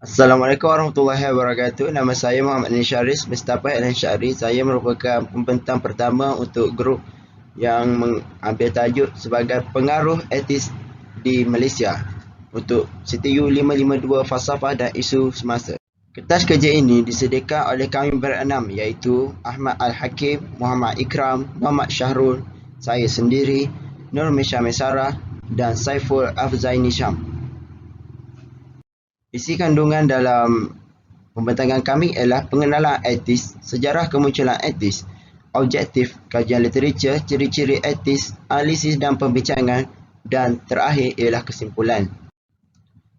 Assalamualaikum warahmatullahi wabarakatuh. Nama saya Muhammad Nisharis Mustafa Al-Ansyari. Saya merupakan pembentang pertama untuk grup yang mengambil tajuk sebagai pengaruh etis di Malaysia untuk CTU 552 Falsafah dan Isu Semasa. Kertas kerja ini disediakan oleh kami berenam iaitu Ahmad Al-Hakim, Muhammad Ikram, Muhammad Syahrul, saya sendiri, Nur Misha Mesara dan Saiful Afzaini Syam. Isi kandungan dalam pembentangan kami ialah pengenalan etis, sejarah kemunculan etis, objektif, kajian literatur, ciri-ciri etis, analisis dan pembincangan, dan terakhir ialah kesimpulan.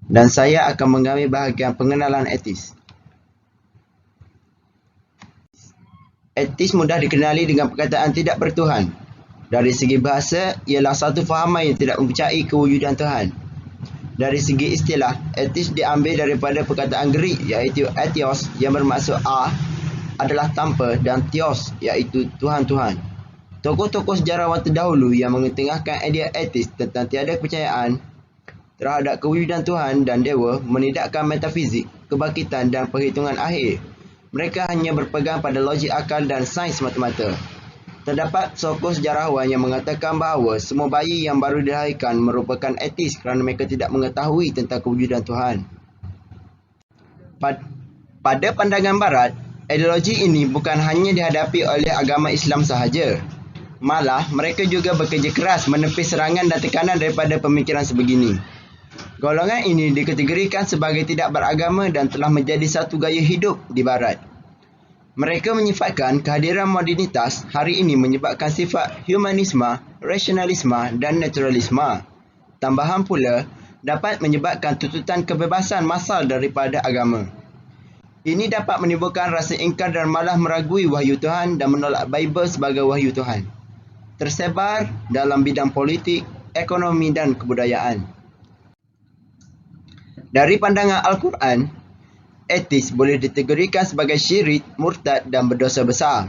Dan saya akan mengambil bahagian pengenalan etis. Etis mudah dikenali dengan perkataan tidak bertuhan. Dari segi bahasa, ialah satu fahaman yang tidak mempercayai kewujudan Tuhan. Dari segi istilah, etis diambil daripada perkataan Greek iaitu etios yang bermaksud adalah tanpa dan theos iaitu Tuhan-Tuhan. Tokoh-tokoh sejarawan terdahulu yang mengetengahkan idea etis tentang tiada kepercayaan terhadap kewujudan Tuhan dan Dewa menidakkan metafizik, kebangkitan dan perhitungan akhir. Mereka hanya berpegang pada logik akal dan sains semata-mata. Terdapat tokoh sejarawan yang mengatakan bahawa semua bayi yang baru dilahirkan merupakan etis kerana mereka tidak mengetahui tentang kewujudan Tuhan. Pada pandangan Barat, ideologi ini bukan hanya dihadapi oleh agama Islam sahaja. Malah, mereka juga bekerja keras menepis serangan dan tekanan daripada pemikiran sebegini. Golongan ini dikategorikan sebagai tidak beragama dan telah menjadi satu gaya hidup di Barat. Mereka menyifatkan kehadiran modernitas hari ini menyebabkan sifat humanisme, rasionalisme dan naturalisme. Tambahan pula, dapat menyebabkan tuntutan kebebasan massal daripada agama. Ini dapat menimbulkan rasa ingkar dan malah meragui wahyu Tuhan dan menolak Bible sebagai wahyu Tuhan. Tersebar dalam bidang politik, ekonomi dan kebudayaan. Dari pandangan Al-Quran, etis boleh dikategorikan sebagai syirik, murtad dan berdosa besar.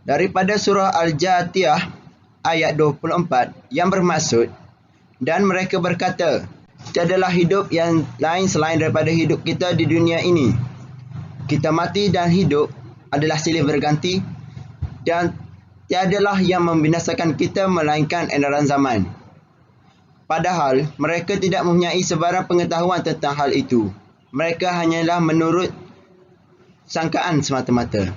Daripada surah Al-Jathiyah ayat 24 yang bermaksud, dan mereka berkata, tiadalah hidup yang lain selain daripada hidup kita di dunia ini. Kita mati dan hidup adalah silih berganti dan tiadalah yang membinasakan kita melainkan edaran zaman. Padahal mereka tidak mempunyai sebarang pengetahuan tentang hal itu. Mereka hanyalah menurut sangkaan semata-mata.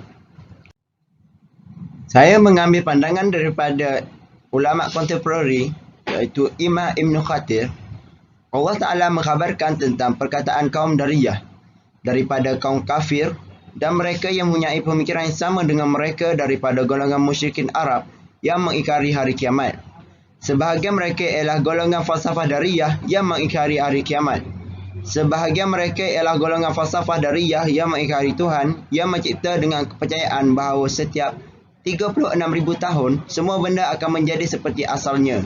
Saya mengambil pandangan daripada ulama kontemporari iaitu Imam Ibn Khatir. Allah Ta'ala mengkhabarkan tentang perkataan kaum Dariyah daripada kaum kafir dan mereka yang mempunyai pemikiran yang sama dengan mereka daripada golongan musyrikin Arab yang mengingkari hari kiamat. Sebahagian mereka ialah golongan falsafah Dariyah yang mengingkari hari kiamat. Sebahagian mereka ialah golongan falsafah Dariyah yang mengingkari Tuhan yang mencipta dengan kepercayaan bahawa setiap 36,000 tahun semua benda akan menjadi seperti asalnya.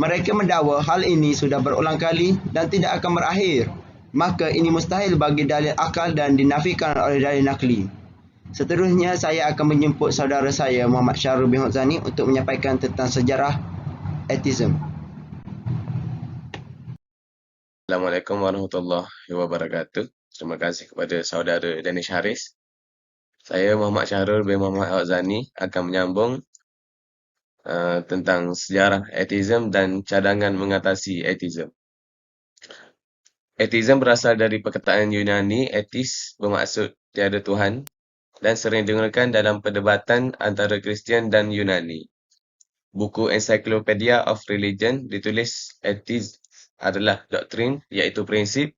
Mereka mendakwa hal ini sudah berulang kali dan tidak akan berakhir. Maka ini mustahil bagi dalil akal dan dinafikan oleh dalil nakli. Seterusnya saya akan menjemput saudara saya Muhammad Syahrul bin Huzani untuk menyampaikan tentang sejarah etism. Assalamualaikum warahmatullahi wabarakatuh. Terima kasih kepada saudara Danish Haris. Saya Muhammad Syahrul bin Muhammad Al-Zani akan menyambung tentang sejarah etism dan cadangan mengatasi etism. Etism berasal dari perkataan Yunani etis bermaksud tiada Tuhan dan sering digunakan dalam perdebatan antara Kristian dan Yunani. Buku Encyclopedia of Religion ditulis etis adalah doktrin iaitu prinsip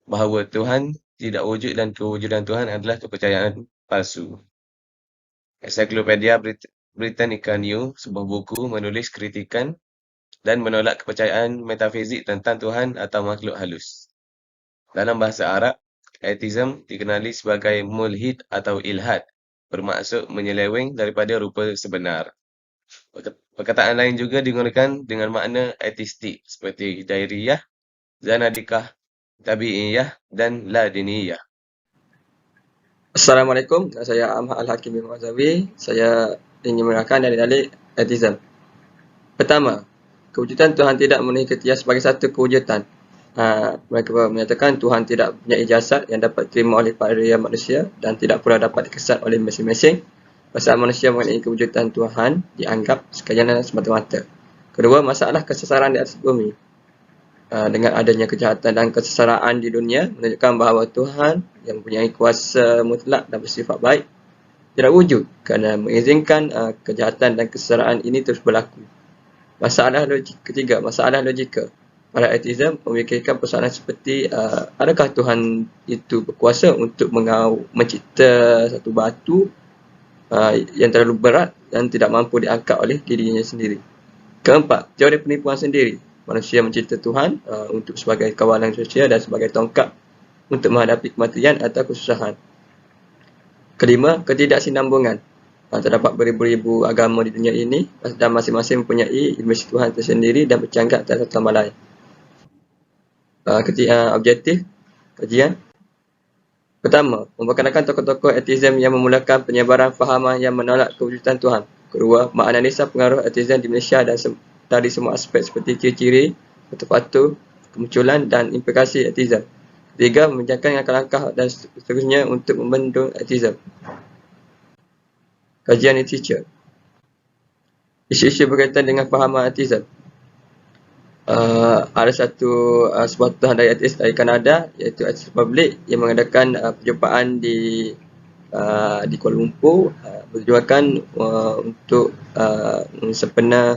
bahawa Tuhan tidak wujud dan kewujudan Tuhan adalah kepercayaan palsu. Encyclopedia Britannica New, sebuah buku menulis kritikan dan menolak kepercayaan metafizik tentang Tuhan atau makhluk halus. Dalam bahasa Arab, atheism dikenali sebagai mulhid atau ilhad, bermaksud menyeleweng daripada rupa sebenar. Perkataan lain juga digunakan dengan makna ateistik seperti dairiyah, zanadikah, tabi'iyah dan ladiniyah. Assalamualaikum, saya Ahmad Al-Hakim bin Mazawi. Saya ingin menerangkan dalil-dalil atheism. Pertama, kewujudan Tuhan tidak memenuhi kriteria sebagai satu kewujudan. mereka menyatakan Tuhan tidak punya jasad yang dapat diterima oleh para manusia dan tidak pula dapat dikesan oleh masing-masing. Perasaan manusia mengenai kewujudan Tuhan dianggap sekalian semata-mata. Kedua, masalah kesesaran di atas bumi. Dengan adanya kejahatan dan kesesaraan di dunia menunjukkan bahawa Tuhan yang mempunyai kuasa mutlak dan bersifat baik tidak wujud kerana mengizinkan kejahatan dan kesesaraan ini terus berlaku. Masalah ketiga, masalah logika. Para ateism memikirkan persoalan seperti adakah Tuhan itu berkuasa untuk mencipta satu batu yang terlalu berat dan tidak mampu diangkat oleh dirinya sendiri. Keempat, teori penipuan sendiri. Manusia mencipta Tuhan untuk sebagai kawalan sosial dan sebagai tongkat untuk menghadapi kematian atau kesusahan. Kelima, ketidaksinambungan. Terdapat beribu-ribu agama di dunia ini dan masing-masing mempunyai imej Tuhan tersendiri dan bercanggah antara satu sama lain. Objektif kajian. Pertama, memperkenalkan tokoh-tokoh ateism yang memulakan penyebaran fahaman yang menolak kewujudan Tuhan. Kedua, menganalisa pengaruh ateism di Malaysia dan dari semua aspek seperti ciri-ciri, faktor-faktor, kemunculan dan implikasi ateism. Ketiga, membincangkan langkah-langkah dan seterusnya untuk membendung ateism. Kajian literature. Isu-isu berkaitan dengan fahaman ateism. Ada sebuah tuhan dari ateis dari Kanada iaitu Atheist Republic yang mengadakan perjumpaan di Kuala Lumpur bertujuan untuk sempena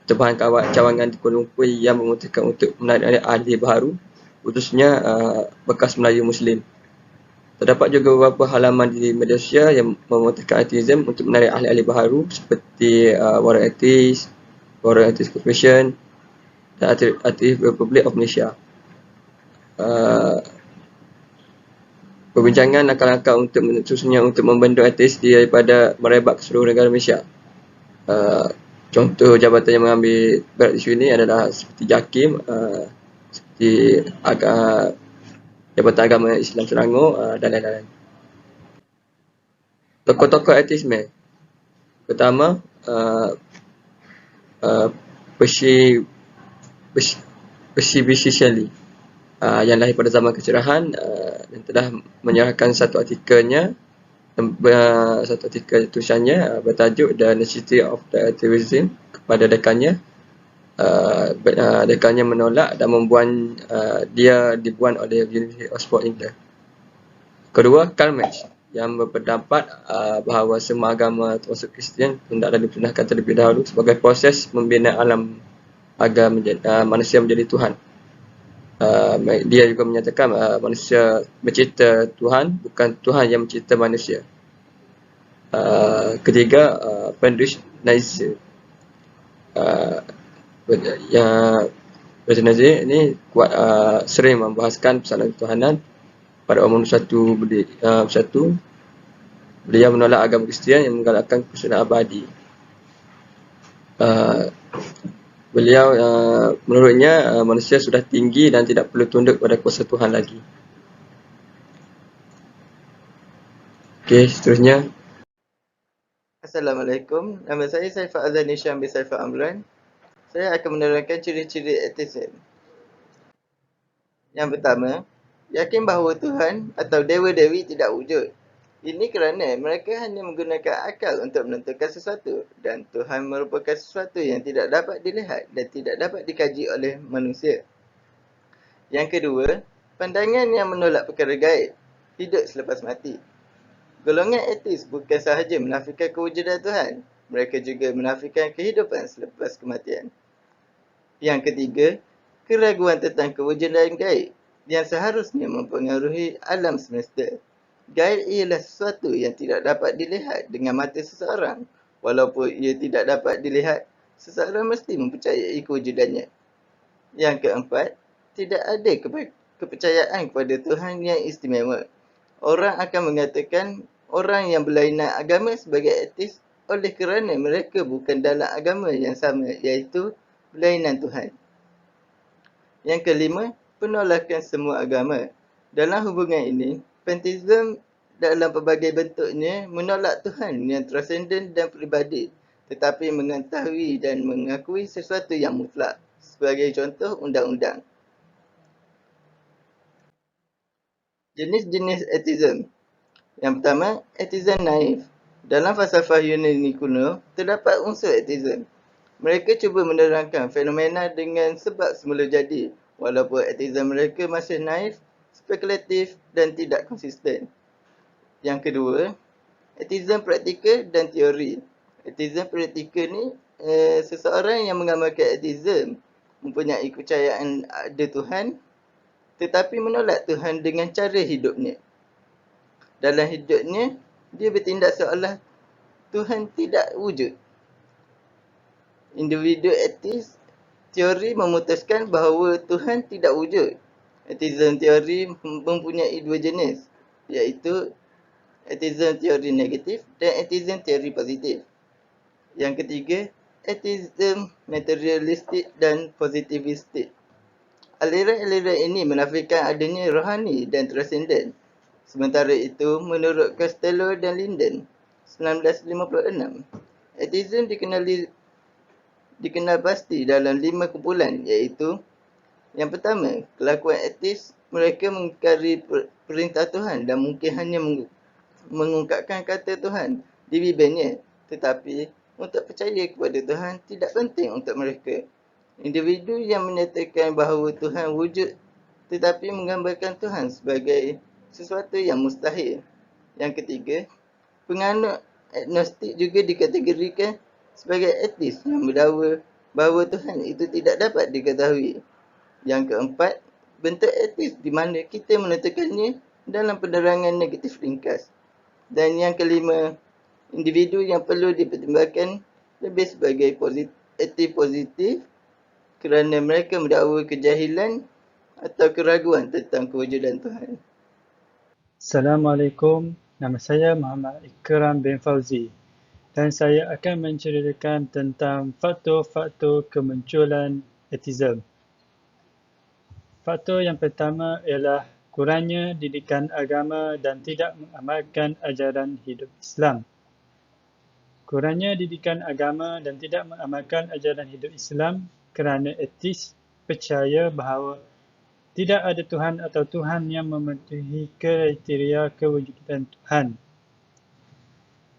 Tumpahan cawangan di Kuala Lumpur yang memutuskan untuk menarik ahli baharu, khususnya bekas Melayu Muslim. Terdapat juga beberapa halaman di media sosial yang memutuskan ateism untuk menarik ahli-ahli baharu seperti Warren Atheist, Warren Atheist Corporation dan Atheist Republic of Malaysia. Perbincangan langkah-langkah khususnya untuk membendung ateis daripada merebak ke seluruh negara Malaysia. Contoh jabatan yang mengambil berat isu ini adalah seperti JAKIM, seperti Jabatan Agama Islam Selangor dan lain-lain. Tokoh-tokoh ateisme. Pertama, Percy Bysshe Shelley yang lahir pada zaman kecerahan dan telah menyerahkan satu artikel tulisannya bertajuk The Necessity of the Atheism kepada dekannya. Dekannya menolak dan dia dibuang oleh University of Oxford, England. Kedua, Karl Marx yang berpendapat bahawa semua agama termasuk Kristian hendaklah dipunahkan terlebih dahulu sebagai proses membina alam agar manusia menjadi Tuhan. Dia juga menyatakan manusia mencipta Tuhan, bukan Tuhan yang mencipta manusia. Ketiga, Friedrich Nietzsche. Friedrich Nietzsche ini sering membahaskan persoalan ketuhanan. Pada umur 1 beliau menolak agama Kristian yang menggalakkan kesudahan abadi. Beliau menurutnya manusia sudah tinggi dan tidak perlu tunduk pada kuasa Tuhan lagi. Okey, seterusnya. Assalamualaikum, nama saya Saifah Azani Syam bin Saifah Amran. Saya akan menerangkan ciri-ciri ateism. Yang pertama, yakin bahawa Tuhan atau dewa-dewi tidak wujud. Ini kerana mereka hanya menggunakan akal untuk menentukan sesuatu dan Tuhan merupakan sesuatu yang tidak dapat dilihat dan tidak dapat dikaji oleh manusia. Yang kedua, pandangan yang menolak perkara gaib, hidup selepas mati. Golongan ateis bukan sahaja menafikan kewujudan Tuhan, mereka juga menafikan kehidupan selepas kematian. Yang ketiga, keraguan tentang kewujudan gaib yang seharusnya mempengaruhi alam semesta. Gaib ialah sesuatu yang tidak dapat dilihat dengan mata seseorang. Walaupun ia tidak dapat dilihat, seseorang mesti mempercayai kewujudannya. Yang keempat, tidak ada kepercayaan kepada Tuhan yang istimewa. Orang akan mengatakan orang yang berlainan agama sebagai ateis oleh kerana mereka bukan dalam agama yang sama, iaitu berlainan Tuhan. Yang kelima, penolakan semua agama. Dalam hubungan ini, pantheism dalam pelbagai bentuknya menolak Tuhan yang transenden dan peribadi, tetapi mengetahui dan mengakui sesuatu yang mutlak. Sebagai contoh, undang-undang. Jenis-jenis atheism. Yang pertama, atheism naif. Dalam falsafah Yunani kuno, terdapat unsur atheism. Mereka cuba menerangkan fenomena dengan sebab semula jadi, walaupun atheism mereka masih naif, spekulatif dan tidak konsisten. Yang kedua, atheism praktikal dan teori. Atheism praktikal ni seseorang yang mengamalkan atheism mempunyai kepercayaan ada Tuhan tetapi menolak Tuhan dengan cara hidupnya. Dalam hidupnya, dia bertindak seolah Tuhan tidak wujud. Individu ateis teori memutuskan bahawa Tuhan tidak wujud. Atheism teori mempunyai dua jenis, iaitu atheism teori negatif dan atheism teori positif. Yang ketiga, atheism materialistik dan positivistik. Aliran-aliran ini menafikan adanya rohani dan transenden. Sementara itu, menurut Costello dan Linden, 1956, atheism dikenal pasti dalam 5 kumpulan, iaitu yang pertama, kelakuan ateis, mereka mengingkari perintah Tuhan dan mungkin hanya mengungkapkan kata Tuhan di bibirnya, tetapi untuk percaya kepada Tuhan tidak penting untuk mereka. Individu yang menyatakan bahawa Tuhan wujud tetapi menggambarkan Tuhan sebagai sesuatu yang mustahil. Yang ketiga, penganut agnostik juga dikategorikan sebagai ateis yang berdakwa bahawa Tuhan itu tidak dapat diketahui. Yang keempat, bentuk ateis di mana kita menentukannya dalam penerangan negatif ringkas. Dan yang kelima, individu yang perlu dipertimbangkan lebih sebagai ateis positif kerana mereka mendakwa kejahilan atau keraguan tentang kewujudan Tuhan. Assalamualaikum, nama saya Muhammad Ikram bin Fauzi dan saya akan menceritakan tentang faktor-faktor kemunculan ateism. Faktor yang pertama ialah kurangnya didikan agama dan tidak mengamalkan ajaran hidup Islam. Kurangnya didikan agama dan tidak mengamalkan ajaran hidup Islam kerana ateis percaya bahawa tidak ada Tuhan atau Tuhan yang memenuhi kriteria kewujudan Tuhan.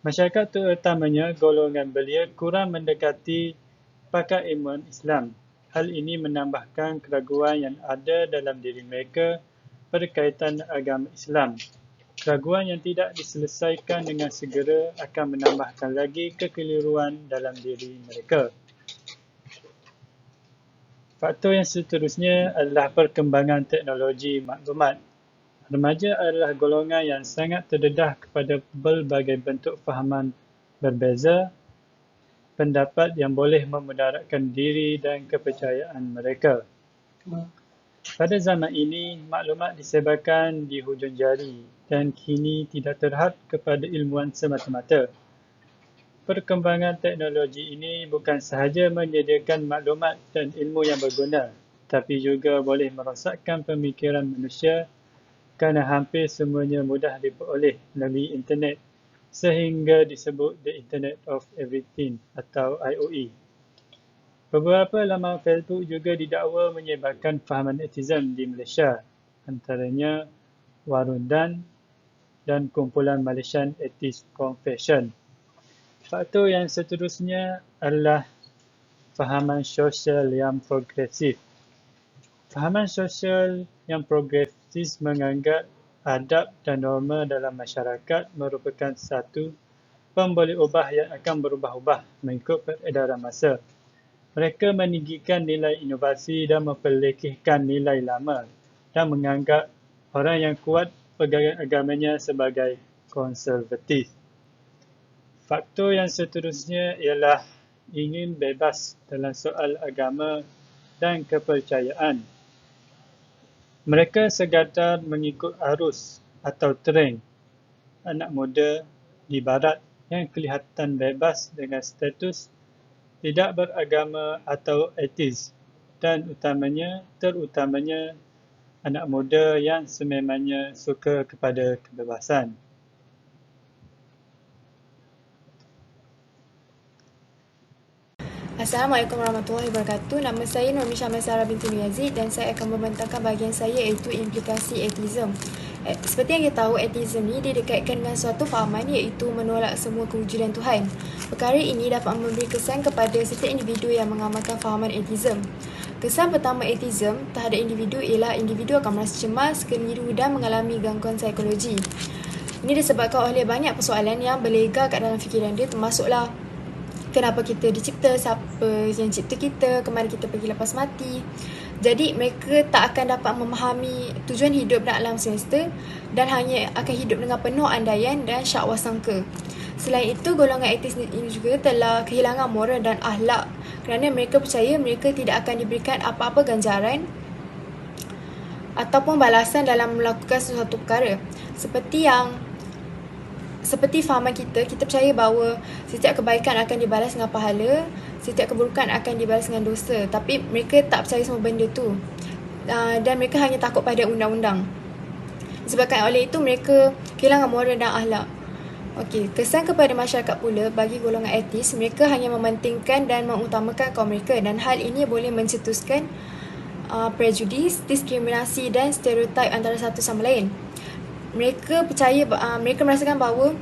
Masyarakat terutamanya golongan belia kurang mendekati pakar ilmuwan Islam. Hal ini menambahkan keraguan yang ada dalam diri mereka berkaitan agama Islam. Keraguan yang tidak diselesaikan dengan segera akan menambahkan lagi kekeliruan dalam diri mereka. Faktor yang seterusnya adalah perkembangan teknologi maklumat. Remaja adalah golongan yang sangat terdedah kepada pelbagai bentuk fahaman berbeza, pendapat yang boleh memudaratkan diri dan kepercayaan mereka. Pada zaman ini, maklumat disebarkan di hujung jari dan kini tidak terhad kepada ilmuwan semata-mata. Perkembangan teknologi ini bukan sahaja menyediakan maklumat dan ilmu yang berguna, tapi juga boleh merosakkan pemikiran manusia kerana hampir semuanya mudah diperoleh melalui internet sehingga disebut The Internet of Everything atau IoE. Beberapa laman Facebook juga didakwa menyebarkan fahaman ateism di Malaysia, antaranya Warundan dan kumpulan Malaysian Atheist Confession. Faktor yang seterusnya adalah fahaman sosial yang progresif. Fahaman sosial yang progresif menganggap adab dan norma dalam masyarakat merupakan satu pemboleh ubah yang akan berubah-ubah mengikut peredaran masa. Mereka meninggikan nilai inovasi dan memperlekehkan nilai lama dan menganggap orang yang kuat pegangan agamanya sebagai konservatif. Faktor yang seterusnya ialah ingin bebas dalam soal agama dan kepercayaan. Mereka sekadar mengikut arus atau trend anak muda di barat yang kelihatan bebas dengan status tidak beragama atau ateis dan terutamanya anak muda yang sememangnya suka kepada kebebasan. Assalamualaikum warahmatullahi wabarakatuh. Nama saya Nurmi Syamil Sarah binti Yazid dan saya akan membentangkan bahagian saya iaitu implikasi ateism. Seperti yang kita tahu, atheism ni dikaitkan dengan suatu fahaman iaitu menolak semua kewujudan Tuhan. Perkara ini dapat memberi kesan kepada setiap individu yang mengamalkan fahaman atheism. Kesan pertama atheism terhadap individu ialah individu akan merasa cemas, keliru dan mengalami gangguan psikologi. Ini disebabkan oleh banyak persoalan yang berlega kat dalam fikiran dia, termasuklah kenapa kita dicipta, siapa yang cipta kita, kemana kita pergi lepas mati. Jadi mereka tak akan dapat memahami tujuan hidup dalam alam semesta dan hanya akan hidup dengan penuh andaian dan syakwa sangka. Selain itu, golongan ateis ini juga telah kehilangan moral dan akhlak kerana mereka percaya mereka tidak akan diberikan apa-apa ganjaran ataupun balasan dalam melakukan sesuatu perkara. Seperti fahaman kita percaya bahawa setiap kebaikan akan dibalas dengan pahala, setiap keburukan akan dibalas dengan dosa. Tapi mereka tak percaya semua benda tu. Dan mereka hanya takut pada undang-undang. Disebabkan oleh itu mereka kehilangan moral dan akhlak. Okey, kesan kepada masyarakat pula bagi golongan etis, mereka hanya mementingkan dan mengutamakan kaum mereka dan hal ini boleh mencetuskan prejudis, diskriminasi dan stereotip antara satu sama lain. Mereka merasakan bahawa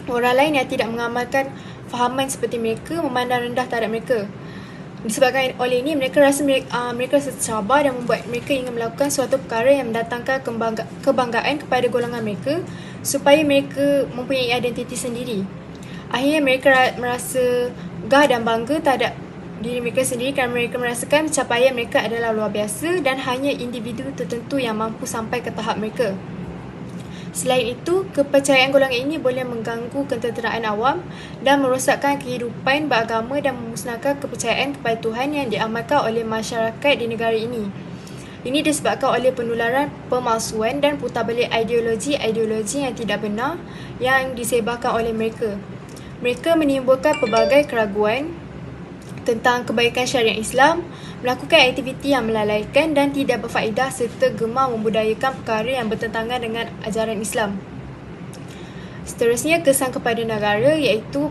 orang lain yang tidak mengamalkan fahaman seperti mereka memandang rendah terhadap mereka. Disebabkan oleh ini, mereka rasa sabar dan membuat mereka ingin melakukan suatu perkara yang mendatangkan kebanggaan kepada golongan mereka supaya mereka mempunyai identiti sendiri. Akhirnya mereka merasa gah dan bangga terhadap diri mereka sendiri kerana mereka merasakan pencapaian mereka adalah luar biasa dan hanya individu tertentu yang mampu sampai ke tahap mereka. Selain itu, kepercayaan golongan ini boleh mengganggu ketenteraan awam dan merosakkan kehidupan beragama dan memusnahkan kepercayaan kepada Tuhan yang diamalkan oleh masyarakat di negara ini. Ini disebabkan oleh penularan pemalsuan dan putarbalik ideologi yang tidak benar yang disebarkan oleh mereka. Mereka menimbulkan pelbagai keraguan tentang kebaikan syariat Islam, melakukan aktiviti yang melalaikan dan tidak berfaedah serta gemar membudayakan perkara yang bertentangan dengan ajaran Islam. Seterusnya, kesan kepada negara iaitu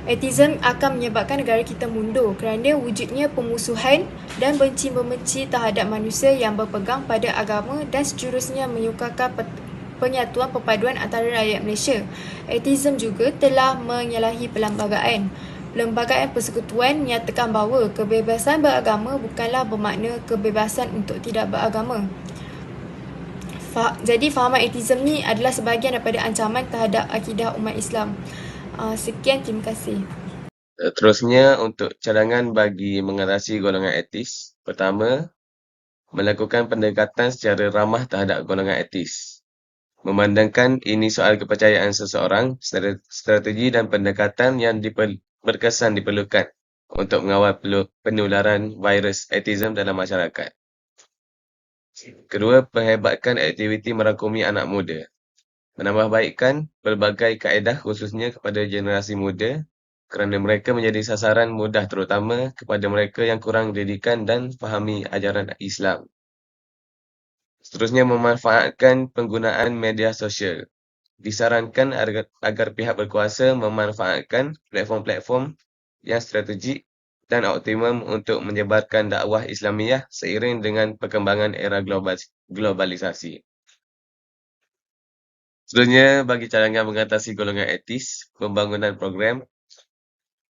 atheism akan menyebabkan negara kita mundur kerana wujudnya pemusuhan dan benci-membenci terhadap manusia yang berpegang pada agama dan sejurusnya menyukarkan penyatuan perpaduan antara rakyat Malaysia. Atheism juga telah menyalahi perlembagaan. Perlembagaan persekutuan menyatakan bahawa kebebasan beragama bukanlah bermakna kebebasan untuk tidak beragama. Jadi fahaman atheism ni adalah sebahagian daripada ancaman terhadap akidah umat Islam. Sekian, terima kasih. Terusnya, untuk cadangan bagi mengatasi golongan etis. Pertama, melakukan pendekatan secara ramah terhadap golongan etis. Memandangkan ini soal kepercayaan seseorang, strategi dan pendekatan yang berkesan diperlukan untuk mengawal penularan virus atheism dalam masyarakat. Kedua, perhebatkan aktiviti merangkumi anak muda. Menambahbaikkan pelbagai kaedah khususnya kepada generasi muda kerana mereka menjadi sasaran mudah terutama kepada mereka yang kurang didikan dan fahami ajaran Islam. Seterusnya, memanfaatkan penggunaan media sosial. Disarankan agar pihak berkuasa memanfaatkan platform-platform yang strategik dan optimum untuk menyebarkan dakwah Islamiah seiring dengan perkembangan era globalisasi. Seterusnya, bagi cadangan mengatasi golongan etis, pembangunan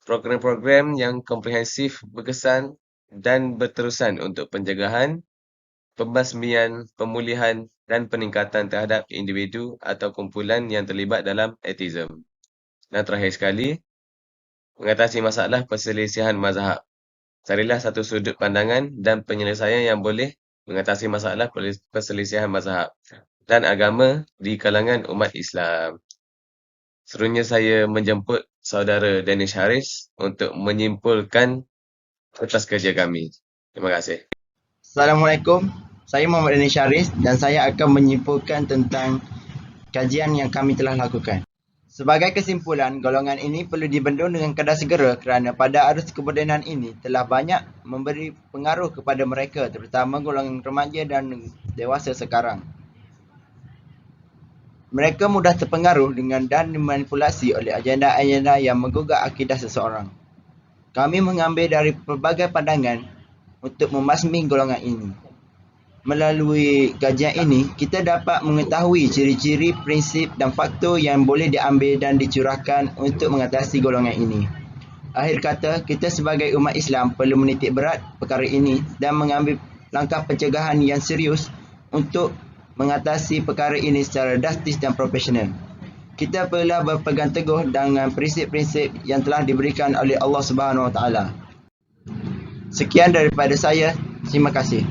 program-program yang komprehensif, berkesan dan berterusan untuk pencegahan, pembasmian, pemulihan dan peningkatan terhadap individu atau kumpulan yang terlibat dalam atheism. Dan terakhir sekali, mengatasi masalah perselisihan mazhab. Carilah satu sudut pandangan dan penyelesaian yang boleh mengatasi masalah perselisihan mazhab dan agama di kalangan umat Islam. Seterusnya, saya menjemput saudara Danish Haris untuk menyimpulkan kertas kerja kami. Terima kasih. Assalamualaikum. Saya Muhammad Danish Haris dan saya akan menyimpulkan tentang kajian yang kami telah lakukan. Sebagai kesimpulan, golongan ini perlu dibendung dengan kadar segera kerana pada arus kemodenan ini telah banyak memberi pengaruh kepada mereka, terutama golongan remaja dan dewasa sekarang. Mereka mudah terpengaruh dengan dan dimanipulasi oleh agenda-agenda yang menggugah akidah seseorang. Kami mengambil dari pelbagai pandangan untuk membasmi golongan ini. Melalui kajian ini, kita dapat mengetahui ciri-ciri, prinsip dan faktor yang boleh diambil dan dicurahkan untuk mengatasi golongan ini. Akhir kata, kita sebagai umat Islam perlu menitik berat perkara ini dan mengambil langkah pencegahan yang serius untuk mengatasi perkara ini secara drastis dan profesional. Kita perlu berpegang teguh dengan prinsip-prinsip yang telah diberikan oleh Allah Subhanahu Wa Taala. Sekian daripada saya. Terima kasih.